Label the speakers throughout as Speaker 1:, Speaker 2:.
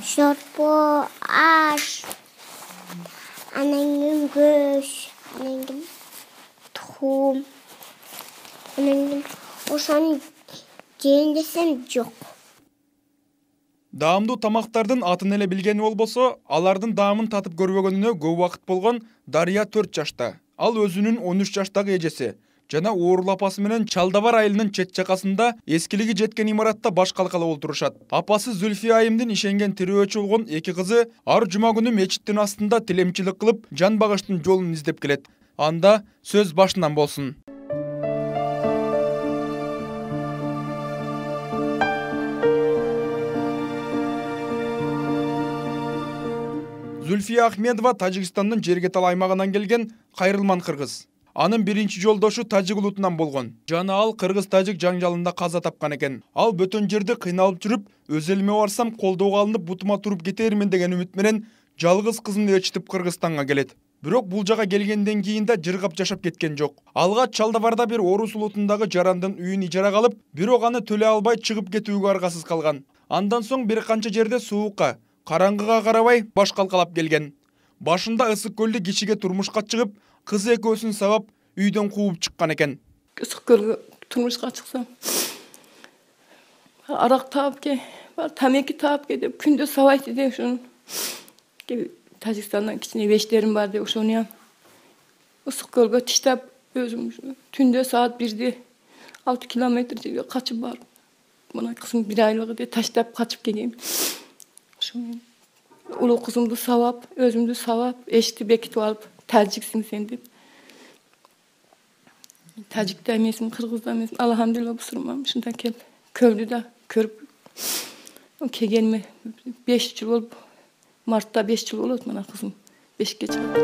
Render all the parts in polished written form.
Speaker 1: Şorpo, aş, anangın göş, anangın tohum, anangın ошону жейин десем жок.
Speaker 2: Даамдуу тамактардын атын эле билгени болбосо, алардын даамын татып көрбөгөнүнө көп убакыт болгон Дария 4 жашта. Ал өзүнүн 13 жаштагы эжеси жана ооруул апасы менен Чалдабар айылынын чет жакасында эскилиги жеткен имаратта баш калкалап отурушат. Апасы Зүлфия айымдын ишенген тирөөчү болгон эки кызы ар жума күнү мечиттин астында тилемчилик кылып, жан багыштын жолун издеп келет. Анда сөз башынан болсун. Зүлфия Ахмедова Тажикстандын Жергетал аймагынан келген кайрылман кыргыз. Анын биринчи жолдошу тажик улутунан болгон. Жана ал кыргыз-тажик жаңжалында каза тапкан экен. Ал бөтөн жерде кыйналып жүрүп, өз элиме барсам колдоого алынып бутума туруп кетермин деген үмүт менен жалгыз кызын ээрчитип Кыргызстанга келет. Бирок бул жага келгенден кийин да жыргап жашап кеткен жок. Алга Чалдабарда бир орус улутундагы жарандын үйүн ижарага алып, бирок аны төлөй албай чыгып кетүүгө аргасыз калган. Андан соң бир канча жерде суукка, караңгыга карабай баш калкалап келген. Башында ысык көлдө кишиге турмушка чыгып, кызы экөөсүн сабап үйдөн кууп чыккан экен.
Speaker 3: Ысык көлгө турмушка чыксам, арак таап ке, тамеки таап ке деп күндө сабайт деп ошону. Тажикстандан кичине вештерим бар деп ошону ысык көлгө тиштеп өзүм түндө саат 1-де 6 километр жерге качып барып, мына кызым 1 айлыгы деп таштап качып келем. Ошону улуу кызымды сабап, өзүмдү сабап, эшикти бекитип алып, тажиксиң сен деп. Тажикта эмесмин, кыргызда эмесмин. Алхамдулилла бусурмам. Ушунда келип, көлдү да көрүп келгениме 5 жыл болуп, мартта 5 жыл болот мына кызым бешикке чыгат.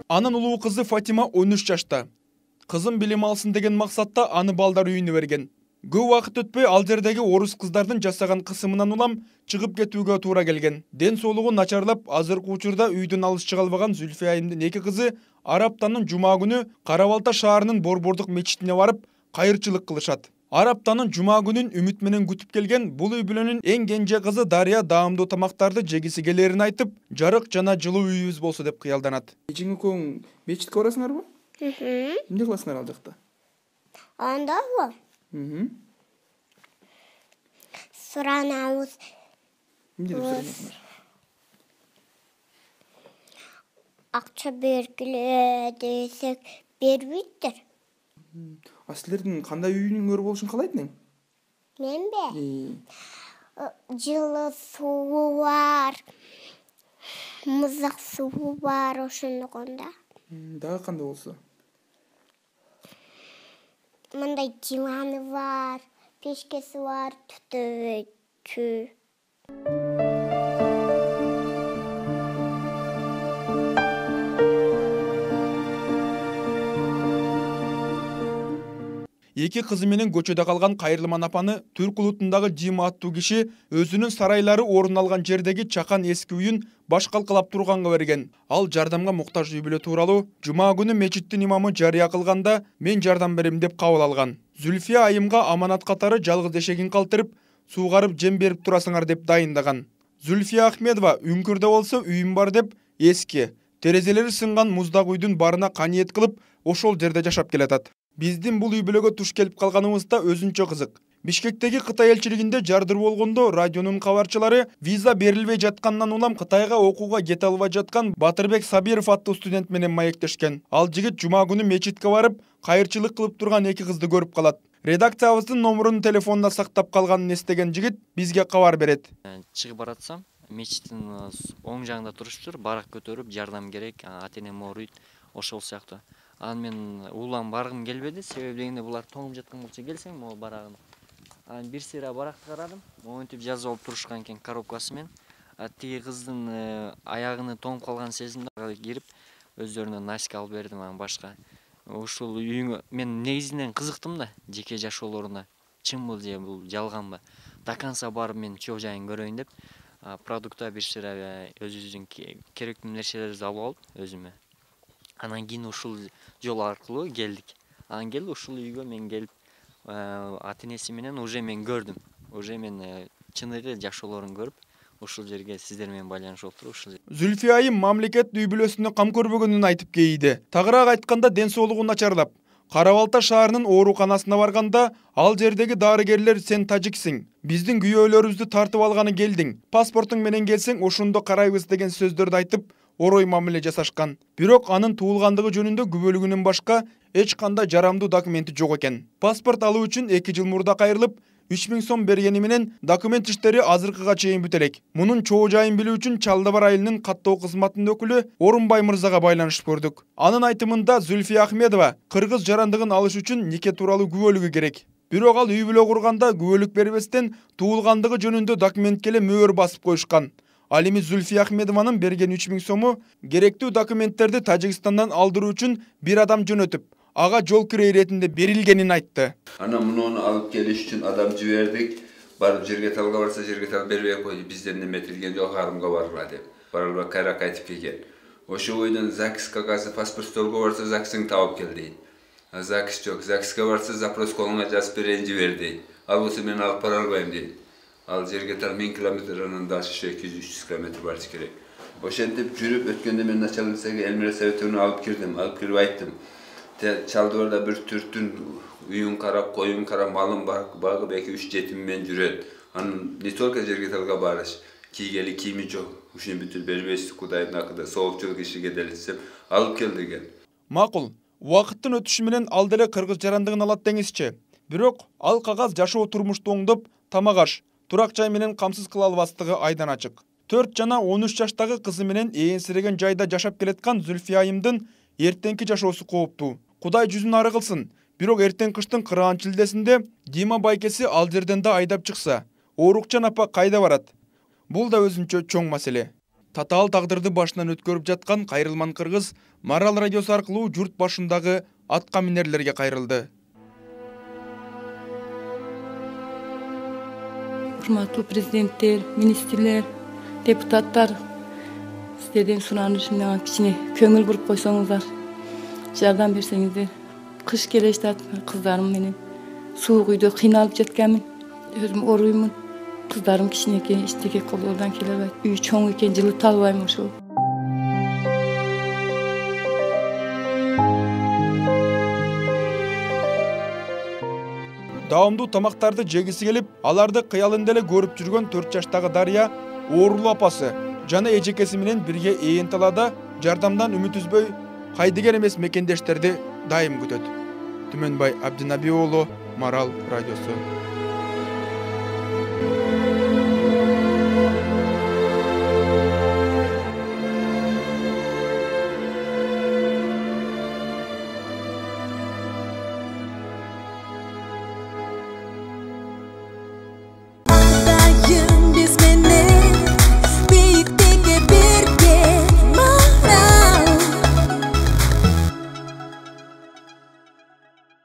Speaker 2: Анын улуу кызы Фатима 13 жашта. Кызым билим алсын деген максатта аны балдар үйүнө берген. Көп вакыт өтпөй ал жердеги орус кыздардын жасаган кысымынан улам чыгып кетүүгө туура келген. Ден соолугу начарлап, азыркы учурда үйдөн алыс чыга албаган Зүлфия айымдын эки кызы ар аптанын жума күнү Карабалта шаарынын Борбордук мечитине барып, кайырчылык кылышат. Ар аптанын жума күнүн үмүт менен күтүп келген бул үй бүлөнүн эң кенже кызы Дария даамдуу тамактарды жегиси келерин айтып, жарык жана жылуу үйүбүз болсо деп кыялданат.
Speaker 4: Эчиң экөөң мечитке барасыңарбы? Эмне кыласыңар ал жакта?
Speaker 1: Андабы? Суранабыз.
Speaker 4: Эмне деп суранасыңар?
Speaker 1: Акча бергиле десек бербейттер.
Speaker 4: А силердин кандай үйүңөр болушун каалайт элең?
Speaker 1: Менбе? Жылы суу бар, мызык суу бар ошондогонда.
Speaker 4: Дагы кандай болсо?
Speaker 1: Мындай диваны бар, пешкеси бар, түтөбөчү.
Speaker 2: Эки кызы менен көчөдө калган Кайрылман апаны Түрк улутундагы Дима аттуу киши өзүнүн сарайлары орун алган жердеги чакан эски үйүн баш калкалап турганга берген. Ал жардамга муктаж үй бүлө тууралуу жума күнү мечиттин имамы жарыя кылганда мен жардам берем деп кабыл алган. Зүлфия айымга аманат катары жалгыз эшегин калтырып, суугарып жем берип турасыңар деп дайындаган. Зүлфия Ахмедова үңкүрдө болсо үйүм бар деп эски, терезелери сынган муздак үйдүн барына каниет кылып, ошол жерде жашап келатат. Биздин бул үй бүлөгө туш келип калганыбыз да өзүнчө кызык. Бишкектеги Кытай элчилигинде жардыр болгондо радионун кабарчылары виза берилбей жаткандан улам Кытайга окууга кете албай жаткан Батырбек Сабиров аттуу студент менен маектешкен. Ал жигит жума күнү мечитке барып, кайырчылык кылып турган эки кызды көрүп калат. Редакциябыздын номерун телефонуна сактап калганын эстеген жигит бизге кабар берет.
Speaker 5: Чыгып баратсам, мечиттин оң жагында турушуптур, барак көтөрүп, жардам керек, ата-энем ооруйт, ошол сыяктуу. Анан мен улам баргым келбеди, себеби дегенде булар тоңуп жаткан болчу келсең, могу барагын. Анан бир сыйра баракты карадым, монтип жазып алып турушкан экен коробкасы менен. Тиги кыздын аягыны тоңуп калган сезимде кирип, өздөрүнө наська алып бердим анан башка. Ушул үйүңө мен негизинен кызыктым да, жеке жашоолоруна. Чынбы же бул жалганбы? До конца барып мен чоо жайын көрөйүн деп, продукта бир сыйра өзүбүздүн керектүү нерселерибизди алып алып өзүмө. Анан кийин ушул жол аркылуу келдик. Анан келип ушул үйгө мен келип ата энеси менен уже мен көрдүм. Уже мен чын эле жашоолорун көрүп, ушул жерге сиздер менен байланышып туруп ушул.
Speaker 2: Зүлфия айым мамлекет үй бүлөсүнө кам көрбөгөнүн айтып кейиди. Тагыраак айтканда ден соолугу начарлап, Кара Балта шаарынын ооруканасына барганда ал жердеги дарыгерлер сен тажиксиң, биздин күйөөлөрүбүздү тартып алганы келдиң, паспортуң менен келсең ошондо карайбыз деген сөздөрдү айтып, орой мамиле жасашкан. Бирок анын туулгандыгы жөнүндө күбөлүгүнөн башка эч кандай жарамдуу документи жок экен. Паспорт алуу үчүн 2 жыл мурда кайрылып, 3000 сом бергени менен документ иштери азыркыга чейин бүтө элек. Мунун чоо жайын билүү үчүн Чалдыбар айылынын каттоо кызматынын өкүлү Орунбай мырзага байланышып көрдүк. Анын айтымында Зүлфия Ахмедова кыргыз жарандыгын алыш үчүн нике тууралуу күбөлүгү керек. Бирок ал үй бүлө курганда күбөлүк бербестен туулгандыгы жөнүндө документке эле мөөр басып коюшкан. Ал эми Зүлфия Ахмедованын берген 3000 сому керектүү документтерди Тажикстандан алдыруу үчүн бир адам жөнөтүп, ага жол кирей иретинде берилгенин айтты.
Speaker 6: Ана муну алып келиш үчүн адам жибердик. Барып жерге талга барса жерге тал бербей койду. Бизден неметилген жок, арымга баргыла деп. Барып кайра кайтып келген. Ошо бойдон ЗАГС кагазы паспорт столго барса ЗАГСың табып кел дейт. ЗАГС жок. ЗАГСка барса запрос колуңа жазып берейин жибер дейт. Ал болсо мен алып бара албайм дейт. Ал жерге тал 1000 километр, анан дальше 200-300 километр барыш керек. Ошентип жүрүп өткөндө мен начальницага Элмира Советовну алып кирдим. Алып кирип айттым. Чалдыбарда bir түртүн үйүн карап, коюн карап, малын багып 2-3 жетим менен жүрөт. Анын не только жерге талга барыш, кийгели кийими жок. Ушуну бүтүп бербейсиз, Кудайдын акыда соолчул кишиге делсем алып кел деген.
Speaker 2: Макул, убакыттын өтүшү менен ал деле кыргыз жарандыгын алат деңизчи. Бирок ал кагаз жашоо турмушту оңдоп, тамак аш, турак жай менен камсыз кыла албастыгы айдан ачык. 4 жана 13 жаштагы кызы менен ээнсиреген жайда жашап келаткан Зүлфия айымдын эртеңки жашоосу кооптуу. Кудай жүзүн ары кылсын. Бирок эртең кыштын кыраан чилдесинде Дима байкеси ал жерден да айдап чыкса, Оорукчан апа кайда барат? Бул да өзүнчө чоң маселе. Татаал тагдырды башынан өткөрүп жаткан кайрылман кыргыз Марал радиосу аркылуу журт башындагы атка минерлерге кайрылды.
Speaker 3: Урматтуу президенттер, министрлер, депутаттар, сиздерден суранышым менен кичине көңүл буруп койсоңуздар, жардам берсеңиздер. Кыш келе жатат, кыздарым менен суук үйдө кыйналып жатканмын. Өзүм оруймун. Кыздарым кичинекей, иштеке колдордон келе албайт. Үй чоң экен, жылыта албайм ошол.
Speaker 2: Даамдуу тамактарды жегиси келип, аларды кыялында эле көрүп жүргөн 4 жаштагы Дарья оорулуу апасы жана эжекеси менен бирге ээн талаада жардамдан үмүт үзбөй, кайдыгер эмес мекендештерди дайым күтөт. Түмөнбай Абдинабий уулу, Марал радиосу.